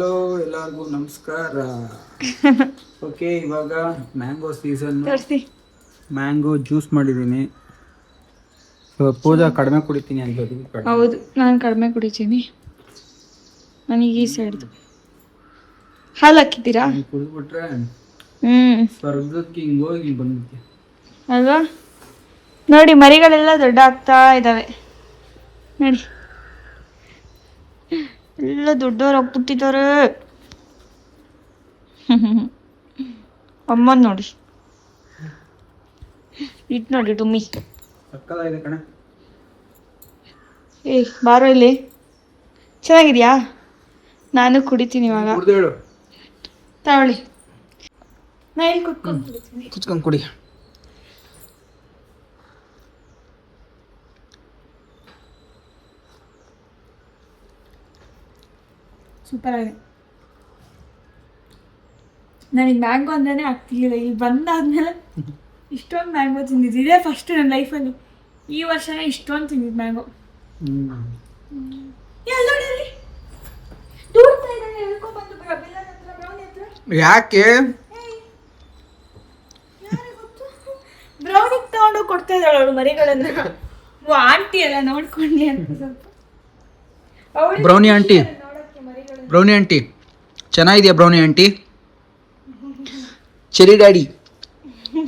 Hello ಎಲ್ಲರಿಗೂ ನಮಸ್ಕಾರ. Okay, ಇವಾಗ ಮ್ಯಾಂಗೋ ಸೀಸನ್. ಮ್ಯಾಂಗೋ ಜ್ಯೂಸ್ ಮಾಡಿದ್ದೀನಿ. ಪೂಜಾ ಕಡಿಮೆ ಕುಡಿತೀನಿ ಅನ್ಬೋದು. ಹೌದು, ನಾನು ಕಡಿಮೆ ಕುಡಿತೀನಿ. ನನಗೆ ಈ ಸೈಡ್ದು ಹಾಲು ಹಾಕಿದ್ದೀರಾ? ಕುಡಿದ್ಬಿಟ್ರೆ ಸ್ವರ್ಗಕ್ಕೆ ಹಿಂಗೆ ಹೋಗಿ ಬಂದ್ಬಿಟ್ಟೆ ಅಲ್ವಾ? ನೋಡಿ, ಮರಿಗಳೆಲ್ಲ ದೊಡ್ಡ ಆಗ್ತಾ ಇದ್ದಾವೆ. ನೋಡಿ, ಎಲ್ಲ ದೊಡ್ಡವ್ರು ಹೋಗ್ಬಿಟ್ಟಿದ್ದಾರೆ. ಅಮ್ಮನ್ ನೋಡಿ, ಇಟ್ ನೋಡಿ ಡುಮ್ಮಿ. ಸಕ್ಕತ್ತಾಗಿದೆ ಕಣೆ. ಏ ಬಾರೋ ಇಲ್ಲಿ. ಚೆನ್ನಾಗಿದ್ಯಾ? ನಾನು ಕುಡಿತೀನಿ ಇವಾಗ. ಕುಡ್ದೇಳು ತಗೊಳ್ಳಿ. ನಾ ಇಲ್ಲಿ ಕುತ್ಕೊಂಡು ಕುಡಿತೀನಿ. ಕುತ್ಕೊಂಡು ಕುಡಿ. ಸೂಪರ್ ಆಗಿದೆ. ನನಗೆ ಮ್ಯಾಂಗೋ ಅಂತಾನೆ ಆಗ್ತಿರ್ಲಿಲ್ಲ. ಇಲ್ಲಿ ಬಂದಾದ್ಮೇಲೆ ಇಷ್ಟೊಂದು ಮ್ಯಾಂಗೋ ತಿಂದಿದ್ದು ಇದೇ ಫಸ್ಟ್ ನನ್ನ ಲೈಫಲ್ಲಿ. ಈ ವರ್ಷನೇ ಇಷ್ಟೊಂದು ತಿಂದಿದ್ದು ಮ್ಯಾಂಗೋ. ಯಾಕೆ ಬ್ರೌನಿಗೆ ತಗೊಂಡು ಕೊಡ್ತಾ ಇದ್ದಾಳೆ ಅವಳು ಮರಿಗಳನ್ನ. ಆಂಟಿ ಎಲ್ಲ ನೋಡ್ಕೊಂಡಿ ಅಂತ ಸ್ವಲ್ಪ. ಬ್ರೌನಿ ಆಂಟಿ, ಬ್ರೌನಿ ಆಂಟಿ ಚೆನ್ನಾಗಿದೆಯಾ? Brownie aunty, cherry daddy,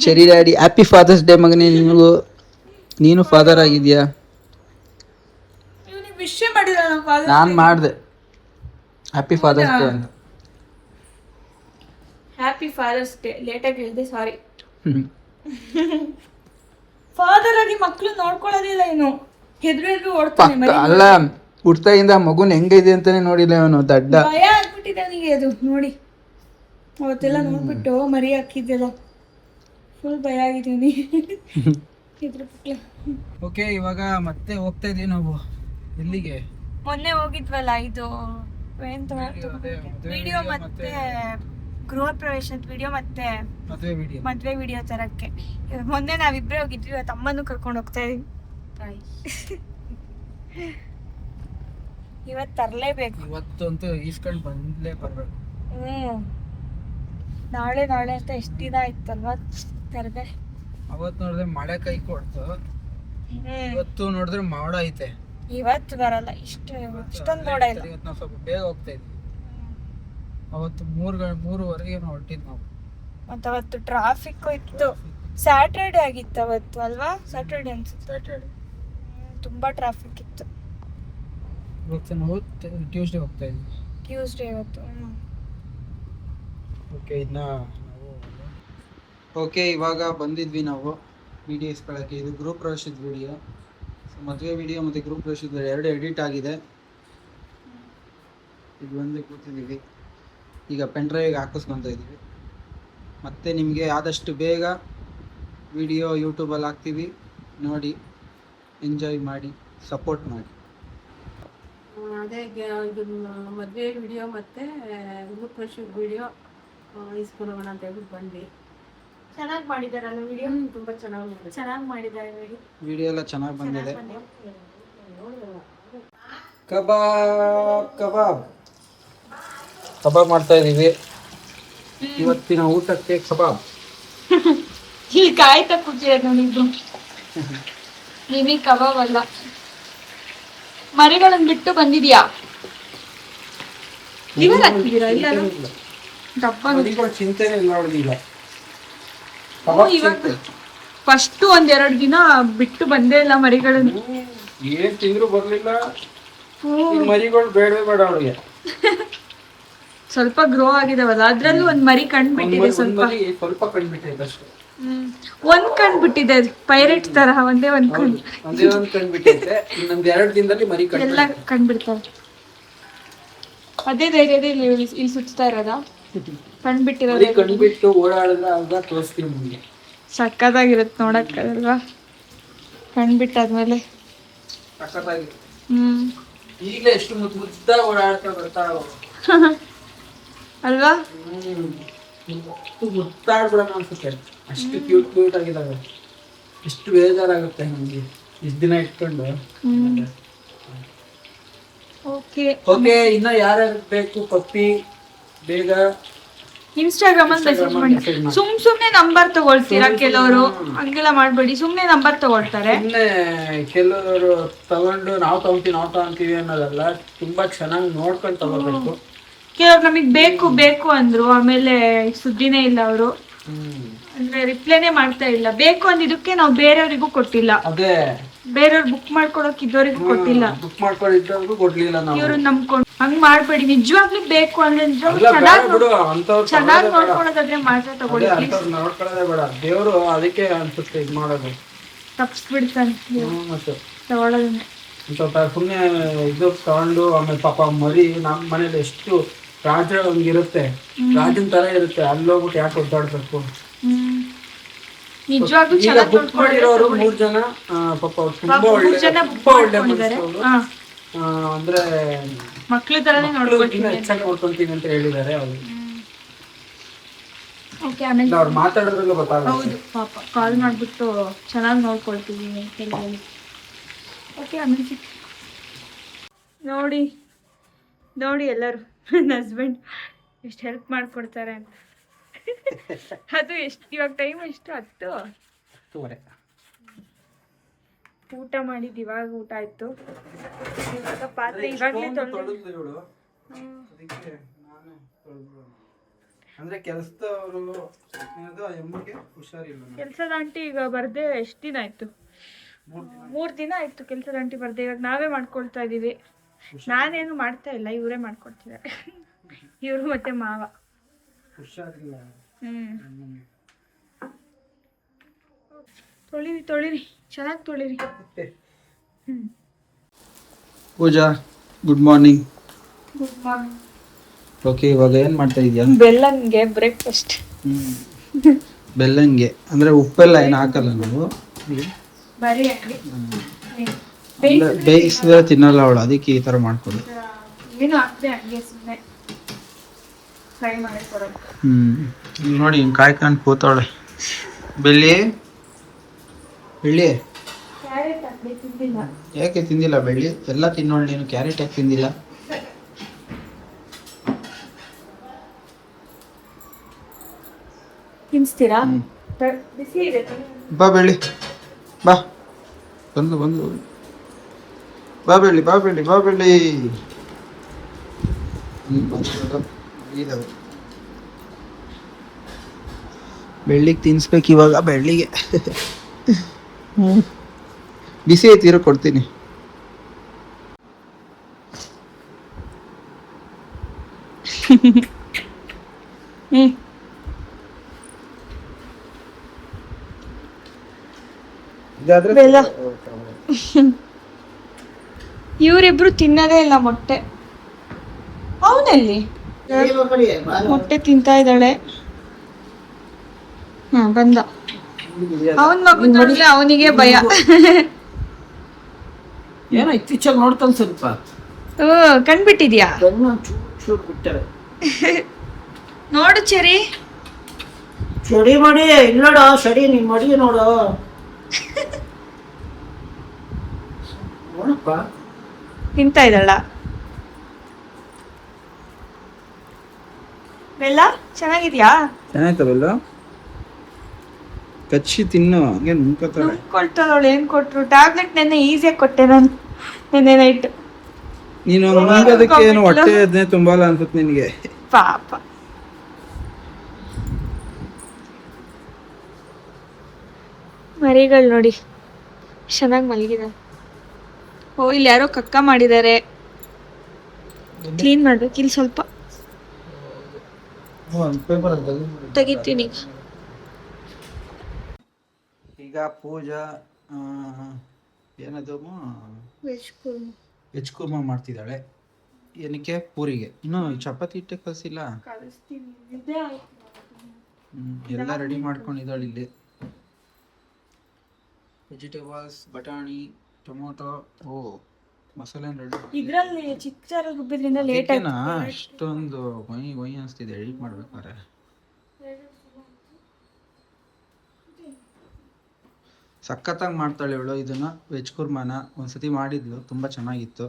cherry daddy, happy Father's Day ಮಗನೇ. ನೀನು ಫಾದರ್ ಆಗಿದ್ಯಾ? ವಿಷಯ ಮಾಡಿದ ನಾನು ಮಾಡಿದೆ ಹ್ಯಾಪಿ ಫಾದರ್ಸ್ ಡೇ ಅಂತ. Happy Father's Day. ಲೇಟಾಗಿ ಹೇಳಿದೆ, ಸಾರಿ. ಫಾದರ್ ಆಗಿ ಮಕ್ಕಳು ನೋಡ್ಕೊಳ್ಳೋದಿಲ್ಲ ಏನು, ಹೆದ್ರು ಓಡ್ತಾನೆ. ಅಲ್ಲ, ಹುಡ್ತಾಯಿಂದ ಮಗುನ್ ಹೆಂಗಿದೆ ಅಂತಾನೆ ನೋಡಿಲ್ಲ ಅವನು. ದಡ್ಡ ಭಯ ಆಗ್ಬಿಟ್ಟಿದೆ ಅವನಿಗೆ ಅದು ನೋಡಿ. ಅವತ್ತೆಲ್ಲ ನೋಡ್ಬಿಟ್ಟು ಮರಿ ಹಾಕಿದ್ದೆಲ್ಲ ಫುಲ್ ಭಯ ಆಗಿದ್ದೀನಿ. ಓಕೆ, ಇವಾಗ ಮತ್ತೆ ಹೋಗ್ತಾ ಇದೀವಿ ನಾವು. ಎಲ್ಲಿಗೆ? ಮೊನ್ನೆ ಹೋಗಿದ್ವಲ್ಲ, ಇದು ವಿಡಿಯೋ ಮತ್ತೆ ಗೃಹ ಪ್ರವೇಶದ ವಿಡಿಯೋ ಮತ್ತೆ ಮದ್ವೆ ವಿಡಿಯೋ ತರಕ್ಕೆ. ಮೊನ್ನೆ ನಾವಿಬ್ರೇ ಹೋಗಿದ್ವಿ, ಇವತ್ತು ಅಮ್ಮನೂ ಕರ್ಕೊಂಡು ಹೋಗ್ತಾ ಇದೀವಿ. ಇವತ್ತು ತರಲೇಬೇಕು. ಇವತ್ತಂತೂ ಈಸ್ಕೊಂಡು ಬಂದ್ಲೇ ಬರ್ಬೇಕು. ನಾಳೆ ಅಂತ ಎಷ್ಟು ದಿನ ಆಯ್ತಲ್ವಾ ತರದೆ. ಅವತ್ತು ನೋಡಿದ್ರೆ ಮಳೆ ಕೈ ಕೊಡ್ತು, ಇವತ್ತು ನೋಡಿದ್ರೆ ಮೋಡ ಐತೆ. ಇವತ್ತು ಬರಲ್ಲ, ಇಷ್ಟೊಂದು ಮೋಡ ಇಲ್ಲ. ಇವತ್ತು ನಾವು ಸ್ವಲ್ಪ ಬೇಗ ಹೋಗ್ತಾ ಇದ್ವಿ. ಅವತ್ತು 3:30ಗೆ ಹೊರಟಿದ್ ನಾವು. ಮತ್ತೆ ಅವತ್ತು ಟ್ರಾಫಿಕ್ ಇತ್ತು. ಸ್ಯಾಟರ್ಡೆ ಆಗಿತ್ತು ಅವತ್ತು ಅಲ್ವಾ? ಸ್ಯಾಟರ್ಡೆ ಅನ್ಸುತ್ತೆ. ಸ್ಯಾಟರ್ಡೆ ತುಂಬಾ ಟ್ರಾಫಿಕ್ ಇತ್ತು. ಇವತ್ತು ನಾವು ಟ್ಯೂಸ್ಡೇ ಹೋಗ್ತಾ ಇದ್ವಿ. ಟ್ಯೂಸ್ಡೇ ಇವತ್ತು. ಓಕೆ, ಓಕೆ, ಇವಾಗ ಬಂದಿದ್ವಿ ನಾವು ವಿಡಿಯೋ ಇಸ್ಕೊಳ್ಳೋಕ್ಕೆ. ಇದು ಗ್ರೂಪ್ ಪ್ರವೇಶದ ವಿಡಿಯೋ. ಮದುವೆ ವಿಡಿಯೋ ಮತ್ತು ಗ್ರೂಪ್ ಪ್ರವೇಶದ ಎರಡು ಎಡಿಟ್ ಆಗಿದೆ. ಇದು ಬಂದು ಕೂತಿದ್ದೀವಿ. ಈಗ ಪೆನ್ ಡ್ರೈವ್ಗೆ ಹಾಕಿಸ್ಕೊತಾ ಇದ್ದೀವಿ. ಮತ್ತು ನಿಮಗೆ ಆದಷ್ಟು ಬೇಗ ವಿಡಿಯೋ ಯೂಟ್ಯೂಬಲ್ಲಿ ಹಾಕ್ತೀವಿ, ನೋಡಿ, ಎಂಜಾಯ್ ಮಾಡಿ, ಸಪೋರ್ಟ್ ಮಾಡಿ. ಅದೇ ಇದು ಮದುವೆ ವಿಡಿಯೋ ಮತ್ತು ಗ್ರೂಪ್ ಪ್ರವೇಶದ ವಿಡಿಯೋ ಇಸ್ಕೊಳ್ಳೋಣ ಅಂತ ಹೇಳ್ಬಿಟ್ಟು ಬಂದ್ವಿ. ಚೆನ್ನಾಗಿ ಮಾಡಿದಾರಲ್ಲ ವಿಡಿಯೋ? ತುಂಬ ಚೆನ್ನಾಗಿ ಮಾಡಿದ್ದಾರೆ ವಿಡಿಯೋ ಎಲ್ಲ ಚೆನ್ನಾಗಿ ಬಂದಿದೆ. ಕಬಾಬ್ ಮಾಡ್ತಾ ಇದ್ದೀವಿ ಇವತ್ತಿನ ಊಟಕ್ಕೆ. ಕಬಾಬ್ ಇಲ್ಲಿ ಕಾಯ್ತಾ ಕೂತಿರೋದು ನೋಡಿದ್ದು. ನಿಮಗೆ ಕಬಾಬ್ ಅಲ್ಲ, ಮರಿಗಳನ್ನು ಬಿಟ್ಟು ಬಂದಿದ್ಯಾ? ಇವಾಗ ಹಾಕ್ತಿದ್ದೀರಾ? ಇಲ್ಲ ಡಬ್ಬ ಚಿಂತೆನೇ ಇಲ್ಲ ನೋಡಿಲ್ಲ. ಇವಾಗ ಫಸ್ಟ್ 1-2 ದಿನ ಬಿಟ್ಟು ಬಂದೇ ಇಲ್ಲ ಮರಿಗಳನ್ನು. ಏನ್ ತಿಂದ್ರು ಬರ್ಲಿಲ್ಲ. ಮರಿಗಳು ಬೇಡವೇ ಬೇಡ ಅವಳಿಗೆ. ಸ್ವಲ್ಪ ಗ್ರೋ ಆಗಿದಾವಲ್ಲ, ಅದ್ರಲ್ಲೂ ಒಂದ್ ಮರಿ ಕಂಡ್ಬಿಟ್ಟಿದೆ. ಸ್ವಲ್ಪ ಕಂಡ್ಬಿಟ್ಟಿದೆ ಅಷ್ಟೇ. ಒಂದ್ ಕಂಡ್ಬಿಟ್ಟಿದೆ, ಪೈರೇಟ್ ತರ ಒಂದೇ ಒಂದ್ ಕಂಡ್ಬಿಟ್ಟಿದೆ. ಇನ್ನೊಂದ್ 2 ದಿನದಲ್ಲಿ ಮರಿ ಎಲ್ಲ ಕಂಡ್ಬಿಡ್ತಾವೆ. ಅದೇ ಧೈರ್ಯದಲ್ಲಿ ಇಲ್ಲಿ ಸುತ್ತಾ ಇರೋದಾ? ಕಂಡ್ಬಿಟ್ಟಿರೋದು ಕಂಡ್ಬಿಟ್ಟು ಓಡಾಡಿದ್ರೆ ಆಗ ತೋರಿಸ್ತೀವಿ ನಿಮಗೆ. ಸಕ್ಕತ್ತಾಗಿರುತ್ತೆ ನೋಡಕ್ಕಲ್ವಾ ಕಂಡ್ಬಿಟ್ಟಾದ್ಮೇಲೆ. ಸಕ್ಕತ್ತಾಗಿ ಈಗಲೇ ಎಷ್ಟು ಮುದ್ದ ಓಡಾಡ್ತಾ ಬರ್ತಾವ ಅಲ್ವಾ? ಮುತ್ತಾಡ್ಬಿಡೋಣ ಅನ್ಸುತ್ತೆ, ಅಷ್ಟು ಕ್ಯೂಟ್ ಆಗಿದಾವೆ. ಎಷ್ಟು ಬೇಜಾರಾಗುತ್ತೆ ನಮಗೆ ಇಷ್ಟು ದಿನ ಇಟ್ಕೊಂಡು. ಓಕೆ. ಓಕೆ, ಇನ್ನ ಯಾರ್ಯಾರು ಬೇಕು ಪಪ್ಪಿ ಬೇಗ ಇನ್ಸ್ಟಾಗ್ರಾಮ್ ಅಲ್ಲಿ ಮೆಸೇಜ್ ಮಾಡಿ. ಸುಮ್ನೆ ನಂಬರ್ ತಗೊಳ್ತೀರಾ ಕೆಲವರು, ಹಂಗೆಲ್ಲ ಮಾಡ್ಬೇಡಿ. ಸುಮ್ನೆ ನಂಬರ್ ತಗೊಳ್ತಾರೆ. ಸುಮ್ಮನೆ ಕೆಲವರು ತಗೊಂಡು ನಾವು ತಗೊಂತೀವಿ ಅನ್ನೋದಲ್ಲ, ತುಂಬಾ ಚೆನ್ನಾಗಿ ನೋಡ್ಕೊಂಡು ತಗೋಬೇಕು. ಕೆಲವ್ರು ನಮಗ್ ಬೇಕು ಅಂದ್ರು, ಆಮೇಲೆ ಸುದ್ದಿನೇ ಇಲ್ಲ ಅವರು. ಅಂದ್ರೆ ರಿಪ್ಲೈನೇ ಮಾಡ್ತಾ ಇಲ್ಲ. ಬೇಕು ಅಂದಿದ್ದಕ್ಕೆ ನಾವು ಬೇರೆಯವ್ರಿಗೂ ಕೊಟ್ಟಿಲ್ಲ. ಅದೇ ಬೇರೆಯವ್ರು ಬುಕ್ ಮಾಡ್ಕೊಳಕ್ ಇದ್ದವ್ರಿಗೂ ಕೊಟ್ಟಿಲ್ಲ. ಬುಕ್ ಮಾಡ್ಕೊಂಡಿದ್ದವ್ರಿಗೂ ಕೊಡ್ಲಿಲ್ಲ ನಾವು. ಇವ್ರು ನಂಬ್ಕೊಂಡು ಹಂಗ್ ಮಾಡ್ಬೇಡಿ. ನಿಜವಾಗ್ಲೂ ಬೇಕು ಅಂದ್ರೆ ಚೆನ್ನಾಗಿ ನೋಡ್ಕೊಳ್ಳೋದಾದ್ರೆ ಮಾತ್ರ ತಗೊಳ್ಳಿ. ನೋಡ್ಕೊಳ್ಳೋದೇ ಬೇಡ, ದೇವ್ರು ಅದಕ್ಕೆ ಅನ್ಸುತ್ತೆ ಇದ್ ಮಾಡೋದು, ತಪ್ಸ್ಬಿಡ್ತಾನೆ ಮತ್ತೆ ತಗೊಳ್ಳೋದನ್ನೇ. ಸುಮ್ಮನೆ ಇದು ತಗೊಂಡು ಆಮೇಲೆ ಪಾಪ ಮರಿ ನಮ್ಮ ಮನೇಲಿ ಎಷ್ಟು ರಾಜ ಹಂಗಿರುತ್ತೆ, ರಾಜನ್ ತರ ಇರುತ್ತೆ, ಅಲ್ಲೋಗ್ಬಿಟ್ಟು ಯಾಕೆ ಒದ್ದಾಡ್ಬೇಕು. ನಿಜವಾಗ್ಲೂ ಬುಕ್ ಮಾಡಿರೋರು 3 ಜನ ಪಾಪ ಅವ್ರು ತುಂಬಾ ಒಳ್ಳೆ ಮನಸ್ಸು. ಅಂದ್ರೆ ಮಕ್ಳು ತರನೇ ಹೆಚ್ಚಾಗಿ ನೋಡ್ಕೊಂತೀನಿ ಅಂತ ಹೇಳಿದ್ದಾರೆ ಅವರು. ಆಮೇಲೆ ಅವ್ರು ಮಾತಾಡೋದ್ರಲ್ಲೂ ಗೊತ್ತಾಗುತ್ತೆ. ಹೌದು, ಪಾಪ ಕಾಲ್ ಮಾಡ್ಬಿಟ್ಟು ಚೆನ್ನಾಗಿ ನೋಡ್ಕೊಳ್ತೀವಿ ಅಂತ ಹೇಳಿ. ಓಕೆ, ಆಮೇಲೆ ನೋಡಿ ಎಲ್ಲರೂ ನನ್ನ ಹಸ್ಬೆಂಡ್ ಎಷ್ಟು ಹೆಲ್ಪ್ ಮಾಡ್ಕೊಡ್ತಾರೆ ಅಂತ. ಅದು ಎಷ್ಟು ಇವಾಗ ಟೈಮ್ ಎಷ್ಟು 10:10. ಊಟ ಮಾಡಿದ್ದು ಇವಾಗ ಊಟ ಆಯ್ತು. ಇವಾಗ ಪಾತ್ರೆ ಇವಾಗಲೇ ಅಂದ್ರೆ ಕೆಲಸದವರು ಹುಷಾರಿಲ್ಲ. ಕೆಲಸದ ಆಂಟಿ ಈಗ ಬರ್ದೆ ಎಷ್ಟು ದಿನ ಆಯ್ತು? 3 ದಿನ ಆಯ್ತು ಕೆಲಸದ ಆಂಟಿ ಬರ್ದೆ. ಇವಾಗ ನಾವೇ ಮಾಡ್ಕೊಳ್ತಾ ಇದೀವಿ. ನಾನೇನು ಮಾಡ್ತಾ ಇಲ್ಲ, ಇವರೇ ಮಾಡ್ಕೊಡ್ತಿದ್ದಾರೆ. ಇವರು ಮತ್ತೆ ಮಾವ ಹುಷಾರಿಲ್ಲ. ತೊಳಿರಿ ಚೆನ್ನಾಗಿ ತೊಳಿರಿ. Pooja, good morning. Good morning. Okay, ಇವಾಗ ಏನ್ ಮಾಡ್ತಾ ಇದೀಯಾ? ಬೆಲ್ಲನ್ಗೆ ಬ್ರೇಕ್ಫಾಸ್ಟ್. ಬೆಲ್ಲನ್ಗೆ ಅಂದ್ರೆ ಉಪ್ಪೆಲ್ಲ ಏನು ಹಾಕಲ್ಲ ನಾವು, ಬರೀ ಬೇಯಿಸಿದ್ರೆ ತಿನ್ನಲ್ಲ ಅವಳು, ಅದಕ್ಕೆ ಈ ತರ ಮಾಡ್ಕೊಡು. ಏನು ಹಾಕ್ದೆ ಹಂಗೆ ಸುಮ್ಮನೆ ಫ್ರೈ ಮಾಡಿ ಕೊಡೋದು. ನೋಡಿ ಹಿಂಗೆ ಕಾಯ್ಕೊಂಡು ಕೂತಾವಳೆ. ಬೆಳ್ಳಿ ಕ್ಯಾರೆಟ್ ಹಾಕ್ದೆ, ತಿಂದಿಲ್ಲ. ಯಾಕೆ ತಿಂದಿಲ್ಲ ಬೆಳ್ಳಿ? ಎಲ್ಲ ತಿನ್ನೋಳು ನೀನು, ಕ್ಯಾರೆಟ್ ಯಾಕೆ ತಿಂದಿಲ್ಲ? ತಿನ್ಸ್ತೀರಾ? ಬಿಸಿ ಇದೆ. ಬಾ ಬೆಳ್ಳಿ, ಬಾ ಬಂದು ಬಾ ಬೆಳ್ಳಿ. ಬೆಳ್ಳಿಗೆ ತಿನ್ಸ್ಬೇಕು ಇವಾಗ. ಬೆಳ್ಳಿಗೆ ಬಿಸಿ ಐತಿರೋ ಕೊಡ್ತೀನಿ. ಬೆಲ್ಲ. ಇವರಿಬ್ರು ತಿನ್ನೋದೇ ಇಲ್ಲ ಮೊಟ್ಟೆ. ಅವನಲ್ಲಿ ಮೊಟ್ಟೆ ತಿಂತಾ ಇದ್ದಾಳೆ. ಬಂದ ಅವನ್ ಮಗು ನೋಡಿದ್ರೆ ಅವನಿಗೆ ಭಯ. ಏನೋ ಇತ್ತೀಚೆಗೆ ನೋಡ್ತಾನೆ ಸ್ವಲ್ಪ. ಕಣ್ಬಿಟ್ಟಿದ್ಯಾ? ನೋಡು ಚೆರಿ. ಚಡಿ ಮಾಡಿ ಇಲ್ಲಡ ಸಡಿ ನೀನ್ ಮಡಿ ನೋಡು. ನೋಡಪ್ಪ ತಿಂತಾ ಇದ್ದಾಳ. ಬೆಲ್ಲ ಚೆನ್ನಾಗಿದ್ಯಾ? ಚೆನ್ನಾಯ್ತ ಬೆಲ್ಲ? ಕಚ್ಚಿ ತಿನ್ನು, ಹಂಗೆ ನುಂಗ್ಕೊತಾಳೆ. ಕೊಡ್ತಾಳವಳು. ಏನ್ ಕೊಟ್ರು? ಟ್ಯಾಬ್ಲೆಟ್ ನೆನ್ನೆ ಈಸಿಯಾಗಿ ಕೊಟ್ಟೆ ನಾನು, ನೆನ್ನೆ ನೈಟ್. ನೀನು ನುಂಗೋದಕ್ಕೆ ಏನು ಹೊಟ್ಟೆ ಅದನ್ನೇ ತುಂಬಲ್ಲ ಅನ್ಸುತ್ತೆ ನಿನಗೆ. ಪಾಪ. ಮರಿಗಳು ನೋಡಿ ಚೆನ್ನಾಗಿ ಮಲಗಿದೆ. ಓ, ಇಲ್ಲಿ ಯಾರೋ ಕಕ್ಕ ಮಾಡಿದ್ದಾರೆ, ಕ್ಲೀನ್ ಮಾಡ್ಬೇಕು. ಇಲ್ಲಿ ಸ್ವಲ್ಪ ತೆಗಿತೀನಿ. ಈಗ ಪೂಜಾ ಏನದು ವೆಜ್ ಕುರ್ಮಾ ಮಾಡ್ತಿದ್ದಾಳೆ. ಏನಕ್ಕೆ? ಪೂರಿಗೆ. ಇನ್ನು ಚಪಾತಿ ಹಿಟ್ಟೆ ಕಲಿಸಿಲ್ಲ. ಎಲ್ಲ ರೆಡಿ ಮಾಡ್ಕೊಂಡಿದ್ದಾಳೆ ಇಲ್ಲಿ. ವೆಜಿಟೇಬಲ್ಸ್, ಬಟಾಣಿ, ಟೊಮೊಟೊ. ಓ, ಮಸಾಲೆ ರೆಡಿ. ಇದ್ರಲ್ಲಿ ಚಿಕ್ಕ ಜಾರ ರುಬ್ಬಿದ್ರಿಂದ ಲೇಟ್ ಆಯ್ತು. ಅಷ್ಟೊಂದು ಗೊಯ್ ಅನಿಸ್ತಿದೆ ಎಡಿಟ್ ಮಾಡ್ಬೇಕಾರೆ. ಸಖತ್ತಾಗಿ ಮಾಡ್ತಾಳೆ ಇವಳು ಇದನ್ನ. ವೆಜ್ ಕುರ್ಮಾನ ಒಂದ್ಸತಿ ಮಾಡಿದ್ಲು, ತುಂಬ ಚೆನ್ನಾಗಿತ್ತು.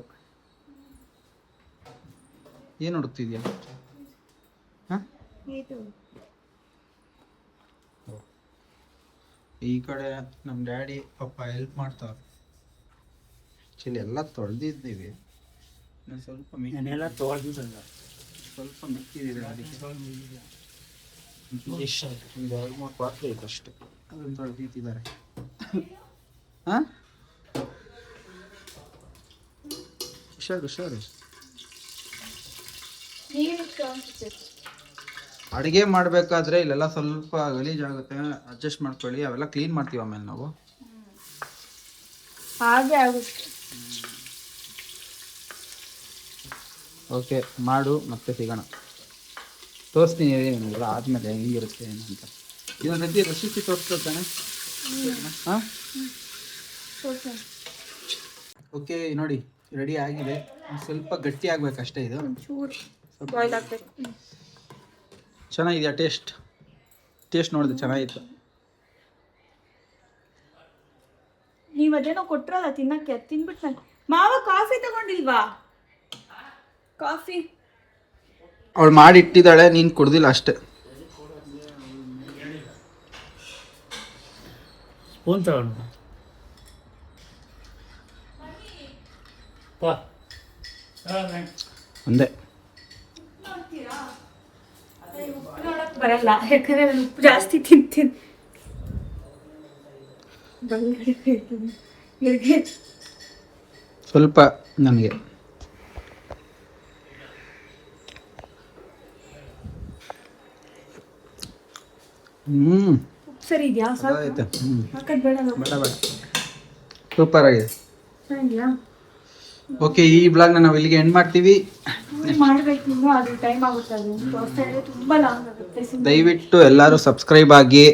ಏನು ಹುಡುಕ್ತಿದ್ಯಾ? ಹಾಂ, ಇದು ಈ ಕಡೆ ನಮ್ಮ ಡ್ಯಾಡಿ ಪಾಪ ಹೆಲ್ಪ್ ಮಾಡ್ತಾರೆ. ಆ್ಯಕ್ಚುಲಿ ಎಲ್ಲ ತೊಳೆದಿದ್ದೀವಿ, ಸ್ವಲ್ಪ ನಾನೆಲ್ಲ ತೊಳೆದಿದ್ದಲ್ಲ. ಸ್ವಲ್ಪ ಮಿಕ್ಕಿದೆ ಅದಕ್ಕೆ. ಒಂದು 2-3 ಪಾತ್ರೆ ಇತ್ತು ಅಷ್ಟೇ, ಅದನ್ನು ತೊಳೆದಿಟ್ಟಿದ್ದಾರೆ. ಹಾಂ, ಹುಷಾರು. ಅಡುಗೆ ಮಾಡಬೇಕಾದ್ರೆ ಇಲ್ಲೆಲ್ಲ ಸ್ವಲ್ಪ ಗಲೀಜಾಗುತ್ತೆ, ಅಡ್ಜಸ್ಟ್ ಮಾಡ್ಕೊಳ್ಳಿ. ಅವೆಲ್ಲ ಕ್ಲೀನ್ ಮಾಡ್ತೀವಿ ಆಮೇಲೆ ನಾವು. ಹಾಗೆ ಆಗುತ್ತೆ. ಓಕೆ, ಮಾಡು, ಮತ್ತೆ ಸಿಗೋಣ. ತೋರಿಸ್ತೀನಿ ಏನಿಲ್ಲ ಆದಮೇಲೆ ಹೆಂಗಿರುತ್ತೆ ಏನು ಅಂತ. ಇದೊಂದು ರೀತಿ ರೆಸಿಪಿ ತೋರಿಸ್ತಾನೆ. ಹಾಂ, ಓಕೆ ನೋಡಿ, ರೆಡಿ ಆಗಿದೆ. ಸ್ವಲ್ಪ ಗಟ್ಟಿ ಆಗ್ಬೇಕಷ್ಟೇ ಇದು. ಒಂಚೂರು ಬಾಯ್ಲ್ ಆಗಬೇಕು. ಚೆನ್ನಾಗಿದೆಯಾ? ಟೇಸ್ಟ್ ನೋಡಿದೆ, ಚೆನ್ನಾಗಿತ್ತು. ನೀವು ಅದೇನೋ ಕೊಟ್ರಲ್ಲ ತಿನ್ನಕ್ಕೆ, ತಿನ್ಬಿಟ್ಟು ನಾನು ಮಾವ ಕಾಫಿ ತಗೊಂಡಿಲ್ವಾ? ಕಾಫಿ ಅವಳು ಮಾಡಿ ಇಟ್ಟಿದ್ದಾಳೆ, ನೀನು ಕುಡ್ದಿಲ್ಲ ಅಷ್ಟೇ. ಸ್ಪೂನ್ ತಗೊಂಡು ಒಂದೇ ಬರಲ್ಲ, ಯಾಕಂದ್ರೆ ನಾನು ಉಪ್ಪು ಜಾಸ್ತಿ ತಿಂತೀನಿ. ಸ್ವಲ್ಪ ನನಗೆ. ಸರಿ ಇದೆಯಾ? ಆಯ್ತು. ಹಾಕದ್ ಬೇಡ, ಬೇಡ, ಸೂಪರ್ ಆಗಿದೆ. ಚೆನ್ನಾಗಿದೆಯಾ? ಓಕೆ, ಈ ಬ್ಲಾಗ್ನ ನಾವು ಇಲ್ಲಿಗೆ ಎಂಡ್ ಮಾಡ್ತೀವಿ. ಮಾಡ್ಬೇಕು, ಇನ್ನೂ ಅದು ಟೈಮ್ ಆಗುತ್ತೆ. ಅದು ತೋರಿಸ್ತಾ ಇದ್ರೆ ತುಂಬ ಲಾಂಗ್ ಆಗುತ್ತೆ. ದಯವಿಟ್ಟು ಎಲ್ಲರೂ ಸಬ್ಸ್ಕ್ರೈಬ್ ಆಗಿ.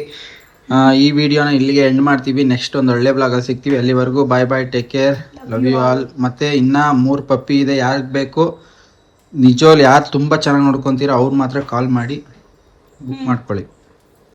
ಈ ವಿಡಿಯೋನ ಇಲ್ಲಿಗೆ ಎಂಡ್ ಮಾಡ್ತೀವಿ. ನೆಕ್ಸ್ಟ್ ಒಂದು ಒಳ್ಳೆ ಬ್ಲಾಗಲ್ಲಿ ಸಿಗ್ತೀವಿ. ಅಲ್ಲಿವರೆಗೂ bye, take care, love you all. ಮತ್ತು ಇನ್ನೂ 3 ಪಪ್ಪಿ ಇದೆ, ಯಾರಿಗೆ ಬೇಕು ನಿಜವಾಗ್ಲೂ ಯಾರು ತುಂಬ ಚೆನ್ನಾಗಿ ನೋಡ್ಕೊತೀರೋ ಅವ್ರು ಮಾತ್ರ ಕಾಲ್ ಮಾಡಿ ಬುಕ್ ಮಾಡ್ಕೊಳ್ಳಿ.